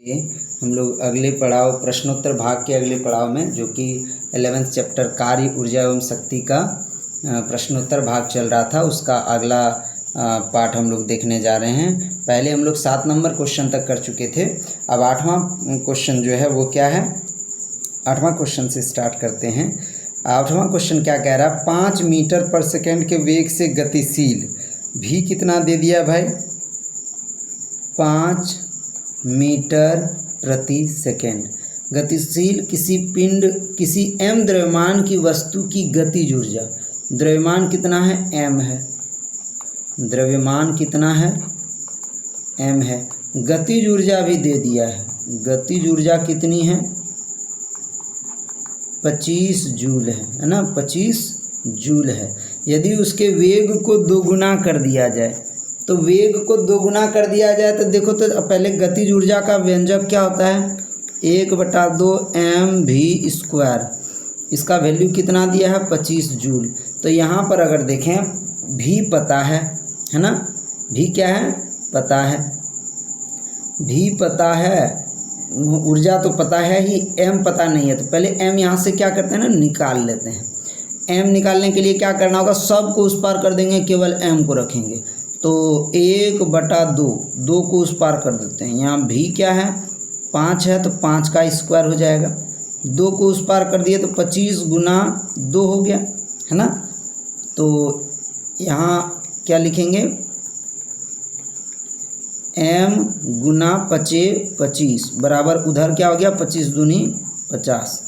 ये हम लोग अगले पड़ाव प्रश्नोत्तर भाग के अगले पड़ाव में, जो कि 11th चैप्टर कार्य ऊर्जा एवं शक्ति का प्रश्नोत्तर भाग चल रहा था, उसका अगला पार्ट हम लोग देखने जा रहे हैं। पहले हम लोग 7 नंबर क्वेश्चन तक कर चुके थे। अब 8वां क्वेश्चन जो है वो क्या है, 8वां क्वेश्चन से स्टार्ट करते हैं। 8वां क्वेश्चन क्या कह रहा है, 5 मीटर पर सेकेंड के वेग से गतिशील भी कितना दे दिया भाई, 5 मीटर प्रति सेकेंड गतिशील किसी पिंड किसी m द्रव्यमान की वस्तु की गतिज ऊर्जा, द्रव्यमान कितना है, m है, द्रव्यमान कितना है, m है। गतिज ऊर्जा भी दे दिया है, गतिज ऊर्जा कितनी है, 25 जूल है ना, 25 जूल है। यदि उसके वेग को दोगुना कर दिया जाए, तो वेग को दोगुना कर दिया जाए तो देखो, तो पहले गतिज ऊर्जा का व्यंजक क्या होता है, 1/2 mv²। इसका वैल्यू कितना दिया है, 25 जूल। तो यहाँ पर अगर देखें, भी पता है ना, भी क्या है, पता है, भी पता है, ऊर्जा तो पता है ही, m पता नहीं है। तो पहले m यहाँ से क्या करते हैं ना, निकाल लेते हैं। m निकालने के लिए क्या करना होगा, सब को उस पार कर देंगे, केवल m को रखेंगे। तो 1/2, 2 को उस पार कर देते हैं। यहाँ भी क्या है, 5 है, तो 5 का स्क्वायर हो जाएगा। 2 को उस पार कर दिए तो 25 गुना 2 हो गया, है ना। तो यहाँ क्या लिखेंगे, m गुना 25 बराबर, उधर क्या हो गया, 25 दूनी 50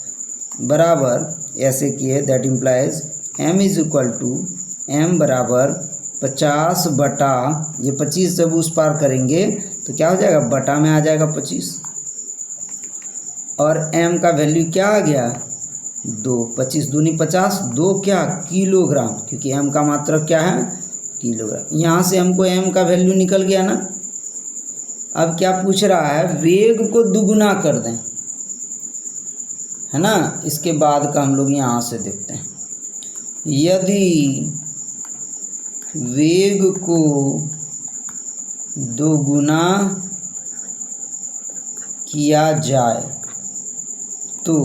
बराबर, ऐसे किए, that implies m is equal to m बराबर 50 बटा, ये 25 जब उस पार करेंगे तो क्या हो जाएगा, बटा में आ जाएगा 25, और m का वैल्यू क्या आ गया, 2, 25 दूनी 50, 2 क्या, किलोग्राम, क्योंकि m का मात्रक क्या है, किलोग्राम। यहाँ से हमको m का वैल्यू निकल गया ना। अब क्या पूछ रहा है, वेग को दुगुना कर दें, है ना। इसके बाद का हम लोग यहाँ से देखते हैं, यदि वेग को दोगुना किया जाए तो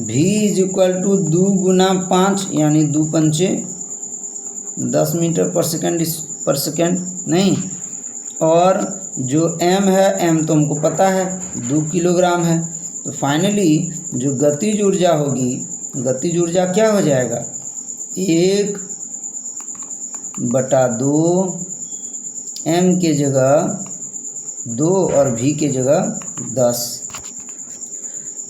v इज इक्वल टू 2 गुना 5, यानी 2 पंचे 10 मीटर पर सेकेंड नहीं, और जो m है, m तो हमको पता है 2 किलोग्राम है। तो फाइनली जो गतिज ऊर्जा होगी, गतिज ऊर्जा क्या हो जाएगा, 1/2 m के जगह 2 और v के जगह 10।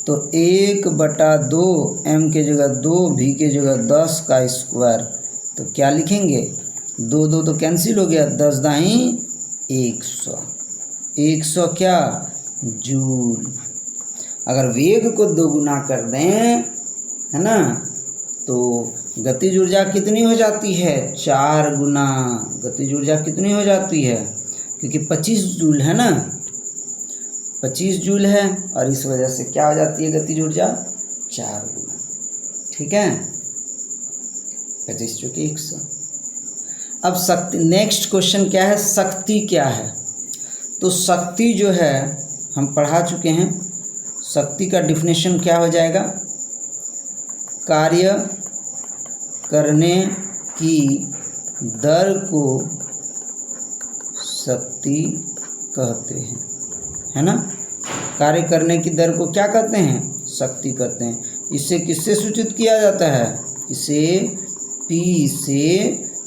तो 1/2 m के जगह 2, v के जगह 10 का स्क्वायर। तो क्या लिखेंगे, 2 2 तो कैंसिल हो गया, 10 दाई 100, 100 क्या, जूल। अगर वेग को दोगुना कर दें, है ना, तो गतिज ऊर्जा कितनी हो जाती है, 4 गुना। गतिज ऊर्जा कितनी हो जाती है, क्योंकि 25 जूल है ना, 25 जूल है, और इस वजह से क्या हो जाती है गतिज ऊर्जा, 4 गुना। ठीक है, 25 चुकी 100। अब शक्ति, नेक्स्ट क्वेश्चन क्या है, शक्ति क्या है। तो शक्ति जो है हम पढ़ा चुके हैं, शक्ति का डिफिनेशन क्या हो जाएगा, कार्य करने की दर को शक्ति कहते हैं, है ना। कार्य करने की दर को क्या कहते हैं, शक्ति कहते हैं। इसे किससे सूचित किया जाता है, इसे P से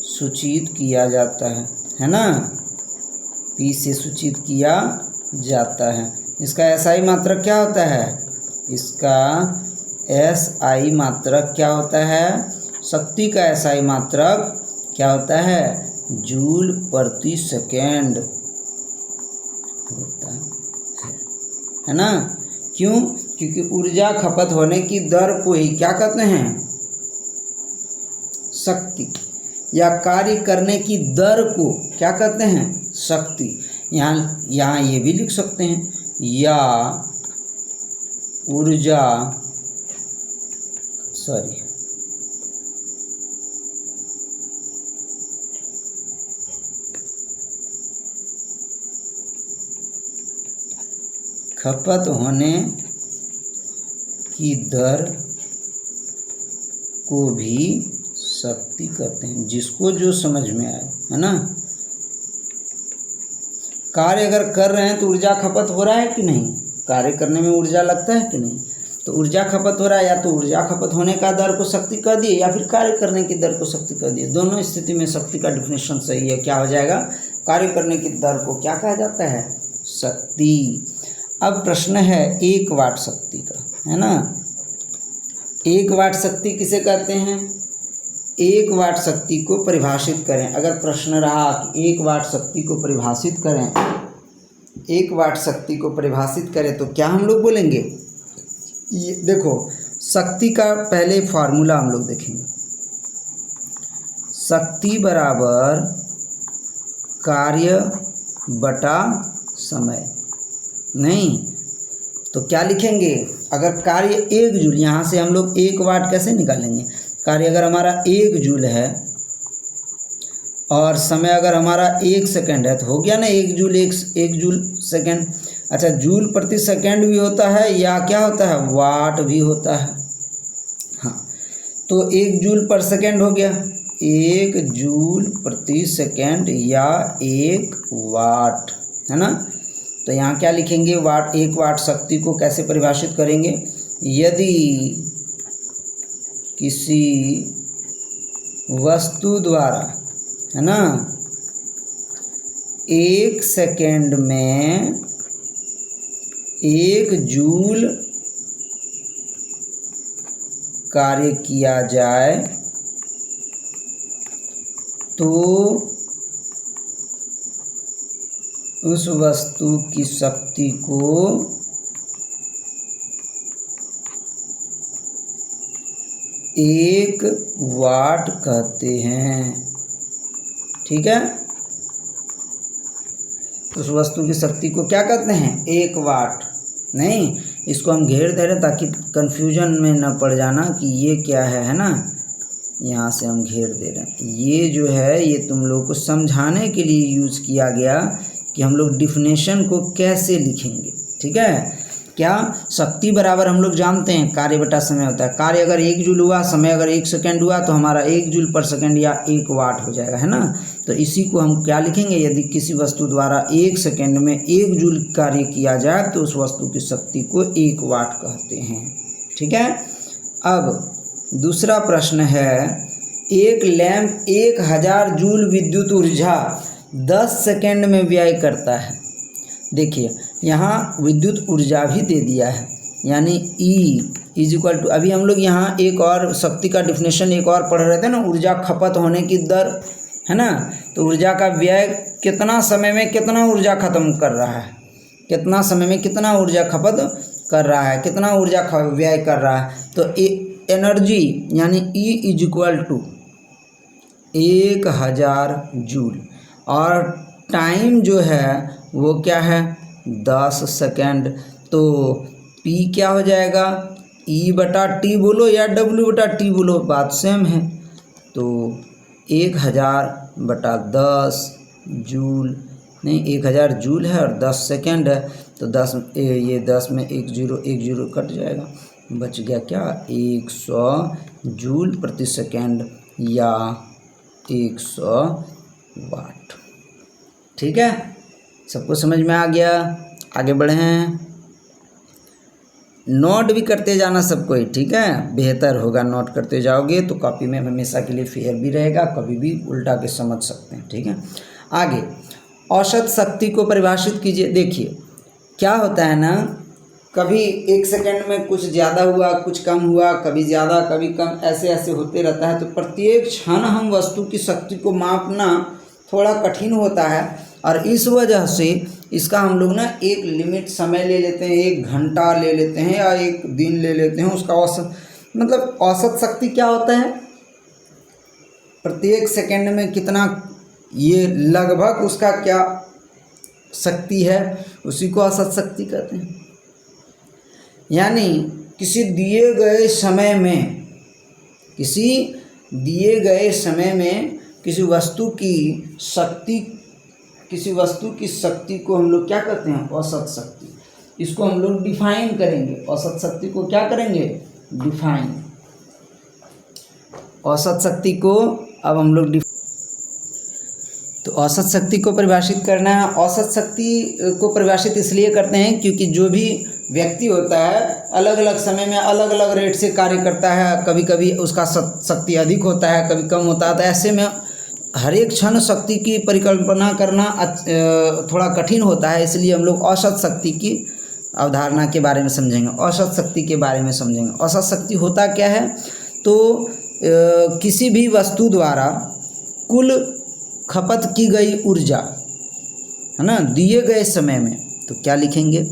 सूचित किया जाता है ना, P से सूचित किया जाता है। इसका SI मात्रक क्या होता है, इसका SI मात्रक क्या होता है, शक्ति का SI मात्रक क्या होता है, जूल प्रति सेकेंड होता है ना। क्यों, क्योंकि ऊर्जा खपत होने की दर को ही क्या कहते हैं, शक्ति, या कार्य करने की दर को क्या कहते हैं, शक्ति। यहाँ ये भी लिख सकते हैं, या ऊर्जा, सॉरी, खपत होने की दर को भी शक्ति कहते हैं, जिसको जो समझ में आए, है ना। कार्य अगर कर रहे हैं तो ऊर्जा खपत हो रहा है कि नहीं, कार्य करने में ऊर्जा लगता है कि नहीं, तो ऊर्जा खपत हो रहा है, या तो ऊर्जा खपत होने का दर को शक्ति कह दिए या फिर कार्य करने की दर को शक्ति कह दिए। दोनों स्थिति में शक्ति का डिफिनेशन सही है। क्या हो जाएगा, कार्य करने की दर को क्या कहा जाता है, शक्ति। अब प्रश्न है 1 वाट शक्ति का, है ना। 1 वाट शक्ति किसे कहते हैं, 1 वाट शक्ति को परिभाषित करें। अगर प्रश्न रहा कि 1 वाट शक्ति को परिभाषित करें, 1 वाट शक्ति को परिभाषित करें तो क्या हम लोग बोलेंगे, ये देखो शक्ति का पहले फार्मूला हम लोग देखेंगे। शक्ति बराबर कार्य बटा समय, नहीं तो क्या लिखेंगे, अगर कार्य 1 जूल, यहाँ से हम लोग 1 वाट कैसे निकालेंगे, कार्य अगर हमारा 1 जूल है और समय अगर हमारा 1 सेकंड है तो हो गया ना 1 जूल 1 जूल सेकंड। अच्छा, जूल प्रति सेकंड भी होता है या क्या होता है, वाट भी होता है। हाँ, तो 1 जूल पर सेकंड हो गया, 1 जूल प्रति सेकंड या 1 वाट, है ना। तो यहाँ क्या लिखेंगे, वाट, 1 वाट शक्ति को कैसे परिभाषित करेंगे, यदि किसी वस्तु द्वारा, है ना, 1 सेकंड में 1 जूल कार्य किया जाए तो उस वस्तु की शक्ति को 1 वाट कहते हैं। ठीक है, उस वस्तु की शक्ति को क्या कहते हैं, 1 वाट। नहीं, इसको हम घेर दे रहे ताकि कंफ्यूजन में न पड़ जाना कि ये क्या है ना। यहाँ से हम घेर दे रहे हैं, ये जो है ये तुम लोग को समझाने के लिए यूज़ किया गया कि हम लोग डिफिनेशन को कैसे लिखेंगे। ठीक है, क्या शक्ति बराबर हम लोग जानते हैं कार्य बटा समय होता है। कार्य अगर 1 जूल हुआ, समय अगर 1 सेकंड हुआ तो हमारा 1 जूल पर सेकंड या 1 वाट हो जाएगा, है ना। तो इसी को हम क्या लिखेंगे, यदि किसी वस्तु द्वारा 1 सेकंड में 1 जूल कार्य किया जाए तो उस वस्तु की शक्ति को 1 वाट कहते हैं। ठीक है, अब दूसरा प्रश्न है, एक लैंप 1000 जूल विद्युत ऊर्जा 10 सेकंड में व्यय करता है। देखिए यहाँ विद्युत ऊर्जा भी दे दिया है, यानी E = अभी हम लोग यहाँ एक और शक्ति का डिफिनेशन एक और पढ़ रहे थे ना, ऊर्जा खपत होने की दर, है ना। तो ऊर्जा का व्यय कितना समय में कितना ऊर्जा खत्म कर रहा है, कितना समय में कितना ऊर्जा खपत कर रहा है, कितना ऊर्जा व्यय कर रहा है। तो एनर्जी यानी E = 1000 जूल और टाइम जो है वो क्या है, 10 सेकंड। तो P क्या हो जाएगा, E/T बोलो या W/T बोलो, बात सेम है। तो 1000/10 जूल, नहीं 1000 जूल है और 10 सेकंड है, तो 10 ये 10 में 1 0 कट जाएगा, बच गया क्या, 100 जूल प्रति सेकंड या 100 वाट। ठीक है, सबको समझ में आ गया। आगे बढ़े हैं, नोट भी करते जाना सब कोई, ठीक है, बेहतर होगा नोट करते जाओगे तो कॉपी में हमेशा के लिए फेयर भी रहेगा, कभी भी उल्टा के समझ सकते हैं। ठीक है, आगे औसत शक्ति को परिभाषित कीजिए। देखिए क्या होता है ना, कभी 1 सेकंड में कुछ ज़्यादा हुआ, कुछ कम हुआ, कभी ज़्यादा कभी कम, ऐसे ऐसे होते रहता है। तो प्रत्येक क्षण हम वस्तु की शक्ति को मापना थोड़ा कठिन होता है और इस वजह से इसका हम लोग ना एक लिमिट समय ले लेते हैं, 1 घंटा ले लेते हैं या 1 दिन ले लेते हैं। उसका औसत मतलब औसत शक्ति क्या होता है, प्रत्येक सेकंड में कितना, ये लगभग उसका क्या शक्ति है, उसी को औसत शक्ति कहते हैं। यानी किसी दिए गए समय में, किसी दिए गए समय में किसी वस्तु की शक्ति, किसी वस्तु की शक्ति को हम लोग क्या कहते हैं, औसत शक्ति। इसको हम लोग डिफाइन करेंगे। औसत शक्ति को क्या करेंगे? डिफाइन। औसत शक्ति को अब हम लोग तो औसत शक्ति को परिभाषित करना है। औसत शक्ति को परिभाषित इसलिए करते हैं क्योंकि जो भी व्यक्ति होता है अलग अलग समय में अलग अलग रेट से कार्य करता है। कभी कभी उसका शक्ति अधिक होता है, कभी कम होता है। तो ऐसे में हर एक क्षण शक्ति की परिकल्पना करना थोड़ा कठिन होता है। इसलिए हम लोग औसत शक्ति की अवधारणा के बारे में समझेंगे, औसत शक्ति के बारे में समझेंगे। औसत शक्ति होता क्या है? तो किसी भी वस्तु द्वारा कुल खपत की गई ऊर्जा, है ना, दिए गए समय में, तो क्या लिखेंगे?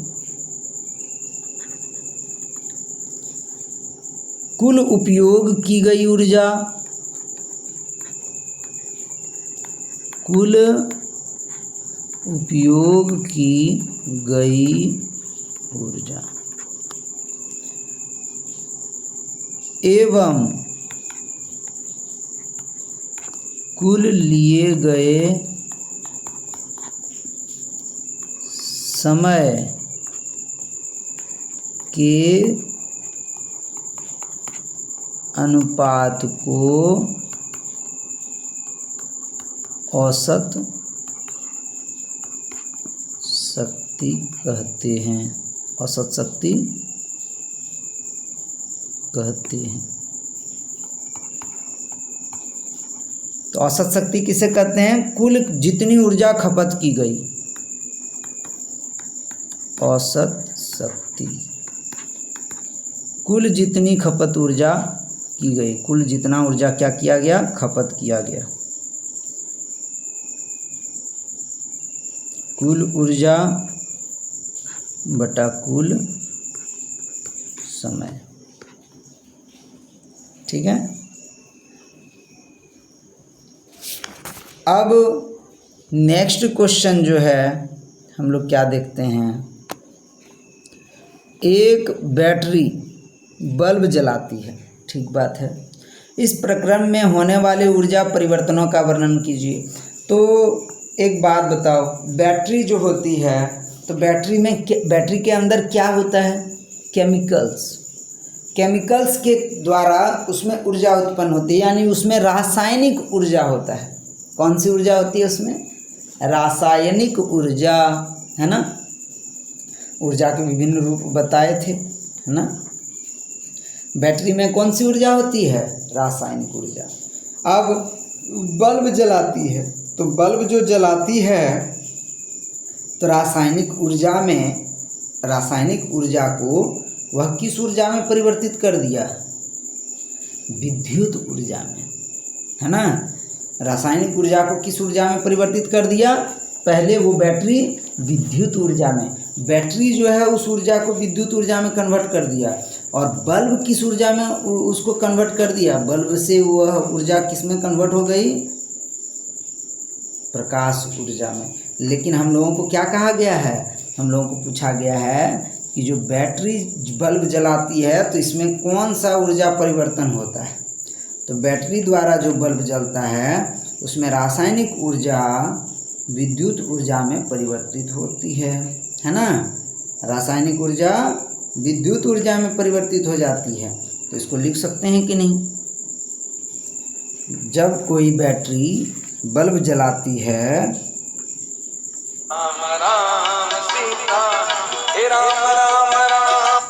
कुल उपयोग की गई ऊर्जा, कुल उपयोग की गई ऊर्जा एवं कुल लिए गए समय के अनुपात को औसत शक्ति कहते हैं। औसत शक्ति कहते हैं। तो औसत शक्ति किसे कहते हैं? कुल जितनी ऊर्जा खपत की गई, औसत शक्ति, कुल जितनी खपत ऊर्जा की गई, कुल जितना ऊर्जा क्या किया गया? खपत किया गया। कुल ऊर्जा बटा कुल समय, ठीक है। अब नेक्स्ट क्वेश्चन जो है हम लोग क्या देखते हैं? एक बैटरी बल्ब जलाती है, ठीक बात है। इस प्रक्रम में होने वाले ऊर्जा परिवर्तनों का वर्णन कीजिए। तो एक बात बताओ, बैटरी जो होती है तो बैटरी के अंदर क्या होता है? केमिकल्स के द्वारा उसमें ऊर्जा उत्पन्न होती है, यानी उसमें रासायनिक ऊर्जा होता है। कौन सी ऊर्जा होती है उसमें? रासायनिक ऊर्जा, है ना। ऊर्जा के विभिन्न रूप बताए थे, है ना। बैटरी में कौन सी ऊर्जा होती है? रासायनिक ऊर्जा। अब बल्ब जलाती है, तो बल्ब जो जलाती है तो रासायनिक ऊर्जा को वह किस ऊर्जा में परिवर्तित कर दिया? विद्युत ऊर्जा में, है ना। रासायनिक ऊर्जा को किस ऊर्जा में परिवर्तित कर दिया? पहले वो बैटरी विद्युत ऊर्जा में, बैटरी जो है उस ऊर्जा को विद्युत ऊर्जा में कन्वर्ट कर दिया। और बल्ब किस ऊर्जा में उसको कन्वर्ट कर दिया? बल्ब से वह ऊर्जा किस में कन्वर्ट हो गई? प्रकाश ऊर्जा में। लेकिन हम लोगों को क्या कहा गया है? हम लोगों को पूछा गया है कि जो बैटरी बल्ब जलाती है तो इसमें कौन सा ऊर्जा परिवर्तन होता है? तो बैटरी द्वारा जो बल्ब जलता है उसमें रासायनिक ऊर्जा विद्युत ऊर्जा में परिवर्तित होती है ना। रासायनिक ऊर्जा विद्युत ऊर्जा में परिवर्तित हो जाती है। तो इसको लिख सकते हैं कि नहीं? जब कोई बैटरी बल्ब जलाती है, राम राम सीता, हे राम राम